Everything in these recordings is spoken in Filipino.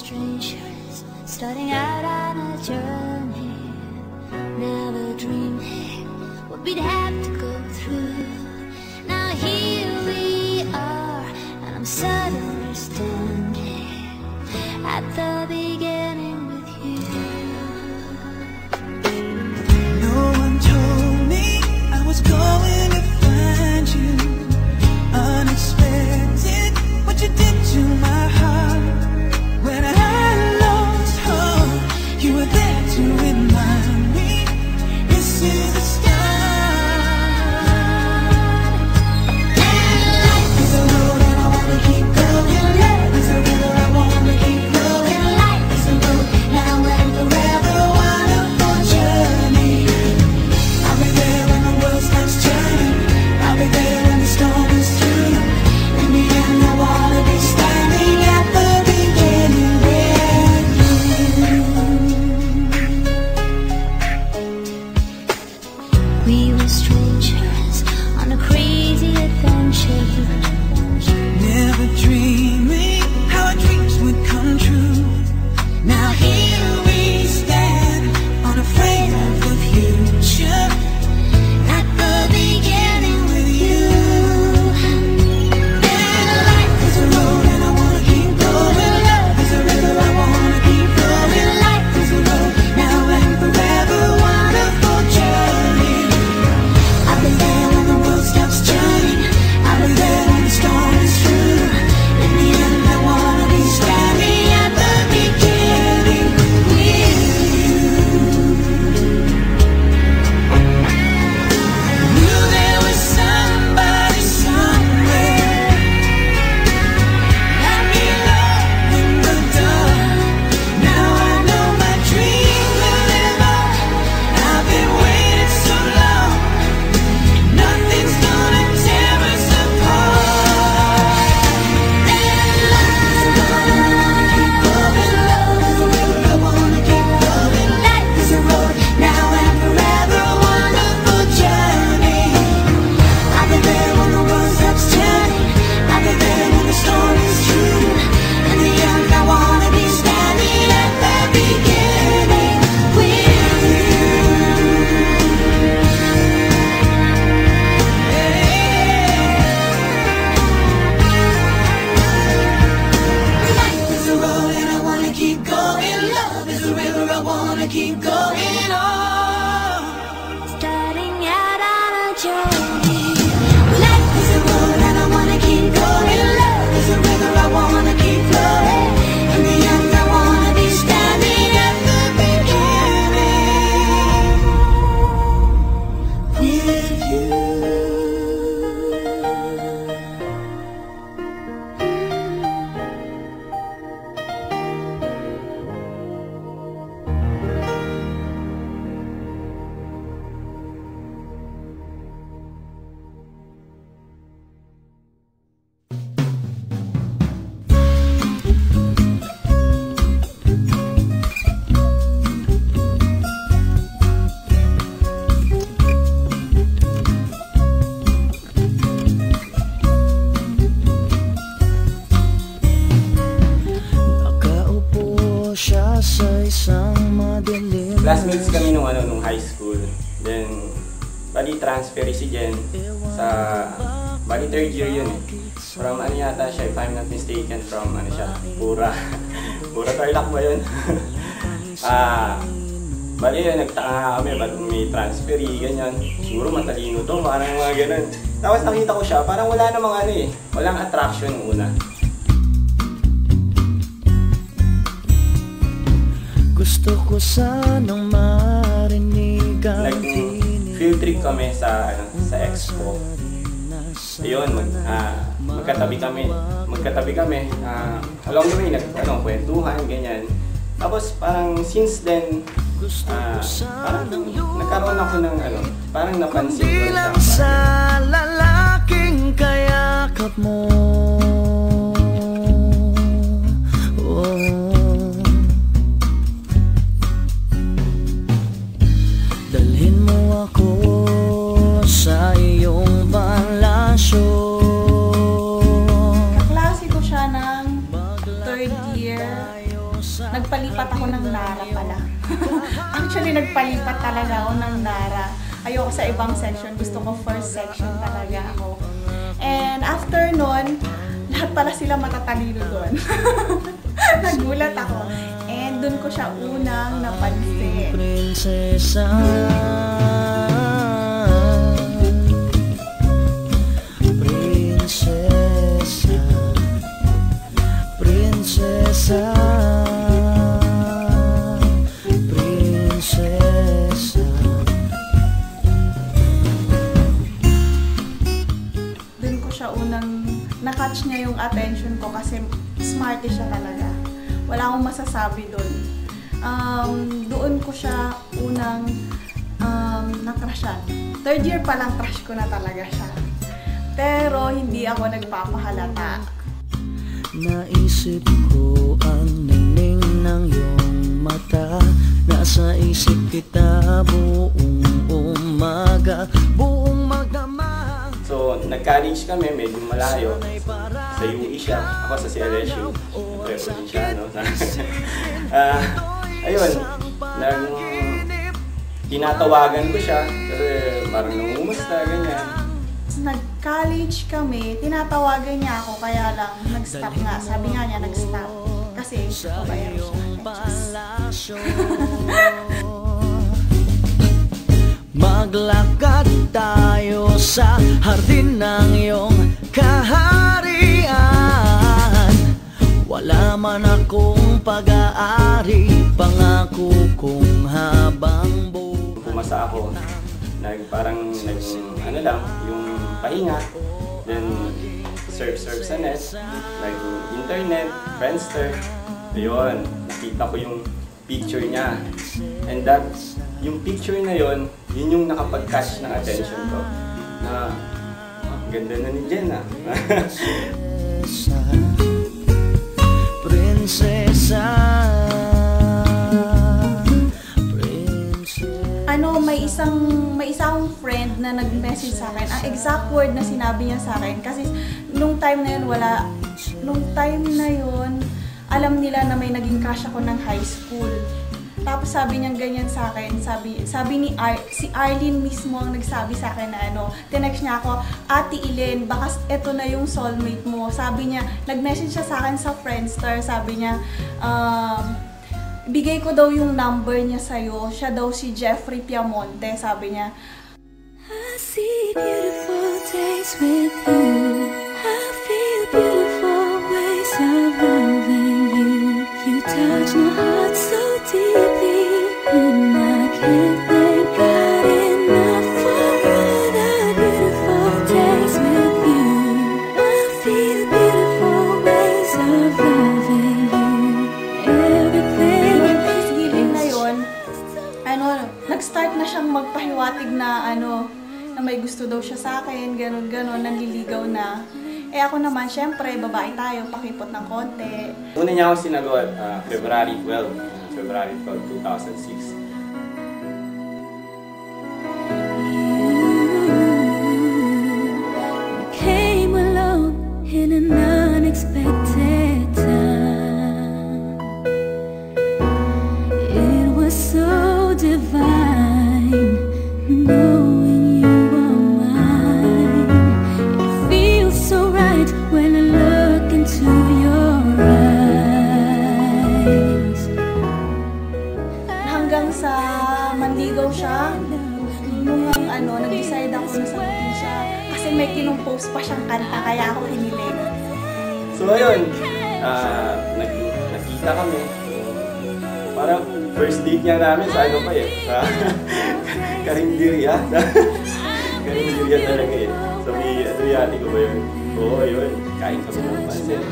strangers, starting out on a journey, never dreaming what we'd have to go through. Now here we are, and I'm suddenly standing at the beginning with you. No one told me I was going to find you. Unexpected, what you did to my heart. When I lost hope, you were there to remind me this is the start. And life is a road and I wanna keep going. Love is a river I wanna keep flowing. Life is a road now and forever, wonderful journey. I'll be there when the world stops turning. I'll be there when the storm is through. In the end I wanna be standing at the beginning with you. We were strangers on a crazy adventure, Never dreaming how our dreams would come true. Now here we stand, unafraid of the future, at the beginning with you. And life is a road and I wanna keep going. Love is a river I wanna keep flowing. Life is a road now and forever, wonderful journey. I'll be there when the world stops turning. I'll be there when the storm is through. In the end I wanna be standing at the beginning with you. Knew there was somebody somewhere. Let me love in the dark. Now I know my dream will live on. I've been waiting so long. Nothing's gonna tear us apart. And life is a road and I wanna keep going. Love is a river I wanna keep flowing. Life is a road now and forever, wonderful journey. I'll be there when the world stops turning. I'll be there when the storm is through. In the end I wanna be standing at the beginning with you. Life is a road and I wanna keep going. Love is a river I wanna keep going on. starting out on a journey. Life is a road and I wanna keep going. Love is a river I wanna keep flowing. In the end I wanna be standing at the beginning with you. Nakaupo siya sa isang madilim. Classmates kami nung high school. Then, bali transfer si Jen sa, bali third year yun eh. From ano yata siya, if I'm not mistaken, from ano siya, Pura. Pura Tarlac ba yun? Bali yun, nagtaka nga kami, ba't may transferee, ganyan. Siguro matalino to, parang mga ganun. Tapos nakita ko siya, parang wala namang ano eh, walang attraction una. Gusto ko sanang marinig ang Field trip kami sa Expo. Ayun, magkatabi kami. Along the way, kwentuhan, ganyan. Tapos parang since then, parang nagkaroon ako ng parang napansin ko siya. sa lalaking kayakap mo. Dalhin mo ako sa iyong palasyo. Kaklase ko siya ng third year nagpalipat ako ng Nara pala. Actually, nagpalipat talaga ako ng Nara. Ayoko sa ibang section. Gusto ko first section talaga ako. And after nun, lahat pala sila matatalino doon. Nagulat ako. And doon ko siya unang napansin. Prinsesa, prinsesa, prinsesa, prinsesa. Doon ko siya unang na-catch niya yung attention ko kasi smart siya talaga. Wala akong masasabi doon. Doon ko siya unang na-crushan. Third year pa lang crush ko na talaga siya. Pero hindi ako nagpapahalata. Naisip ko ang ningning ng iyong mata. Nasa isip kita buong umaga, buong magdamag. So, nag-college kami, medyo malayo. Sa UE siya, ako sa CLSU. Siyempre, ulit siya, no? Ayun, tinatawagan ko siya, kasi parang nangumusta, ganyan. Nag-college kami, tinatawagan niya ako, kaya lang nag-stop nga. Sabi nga niya, nag-stop. Kasi pabayaro siya. Maglakad tayo sa hardin ng iyong kaharian. Wala man akong pag-aari, pangako kong habang buhay. Pumasa ako, ano lang, yung pahinga, then surf sa net, like internet, Friendster. Ayun, nakita ko yung picture niya. And yung picture na yun yung nakapag-catch ng attention ko. Na, ganda na ni Jen ah. Prinsesa, may isang friend na nag-message sa akin. Ang exact word na sinabi niya sa akin kasi nung time na yun alam nila na may naging crush ako ng high school. Tapos sabi niya ganyan sa akin, sabi ni si Arlene mismo ang nagsabi sa akin na tinext niya ako, Ate Elen, baka eto na yung soulmate mo. Sabi niya, nag-message siya sa akin sa Friendster, sabi niya, bigay ko daw yung number niya sa'yo, siya daw si Jeffrey Piamonte, sabi niya. I see beautiful days with you. I feel beautiful ways of loving you. You touch my heart so deeply, and I can't thank God enough for all the beautiful days with you. I feel beautiful ways of loving you. Everything. Thanksgiving na yun, nag-start na siyang magpahiwatig na na may gusto daw siya sa akin, ganon, nanliligaw na. Eh ako naman, syempre, babae tayo, pakipot ng konti. Una niya ako sinagot, February 12, 2006. You came alone in an unexpected time. It was so divine, knowing you were mine. It feels so right when I look into your eyes. Hanggang sa manligaw siya, nung nag-decide ako na sagutin siya. Kasi may kinumpose pa siyang kanta, kaya ako hiniling. So ayun, nakita kami. Parang first date niya namin sa pa sa Karinderya. Karinderya talaga sabi ate ko ba yun? Oo, yun. Kain kami ng pansit.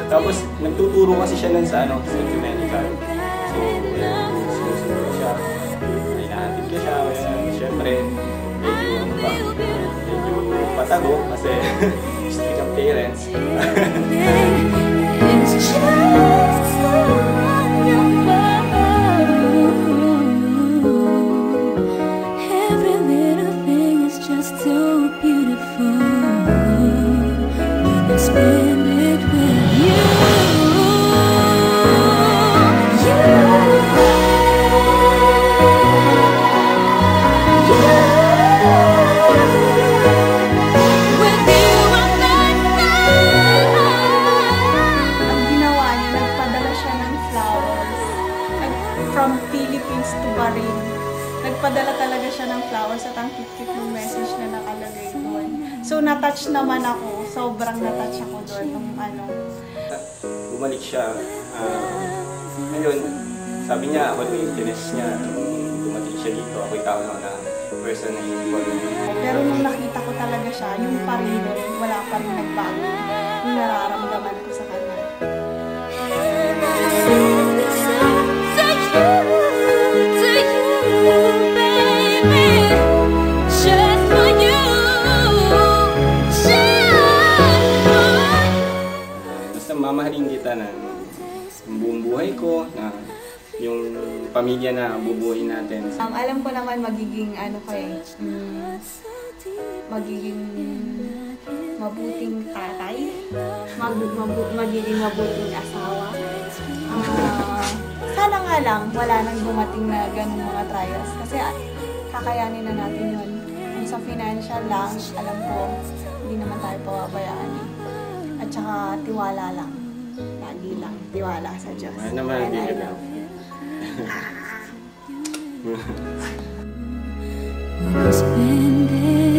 Tapos nagtuturo kasi siya nun sa medical. So, sinusunod ko siya. Hinahatid ko siya. Siyempre, medyo patago kasi strict ang parents. It's just so wonderful. Every little thing is just so beautiful. When I spend it with you, you So, na-touch naman ako. Sobrang na-touch ako doon nung ano. Bumalik siya. Ngayon, sabi niya, ako yung tinest niya. Nung dumating siya dito, ako ikaw na person na involved. Pero nung nakita ko talaga siya, yung pa rin doon, wala pa rin nagbago. Yung nararamdaman ko sa kanya. Basta mamahalin kita na buong buhay ko, na yung pamilya na bubuhin natin. Alam ko naman magiging ano ko eh, magiging mabuting tatay, magiging mabuting asawa. Sana nga lang wala nang dumating na ganung mga trials kasi kakayanin na natin yun. Kung sa financial lang, alam ko hindi naman tayo pababayaan eh. At saka tiwala lang. Lagi lang tiwala sa Diyos. Ano naman, And I hindi love you. Spend it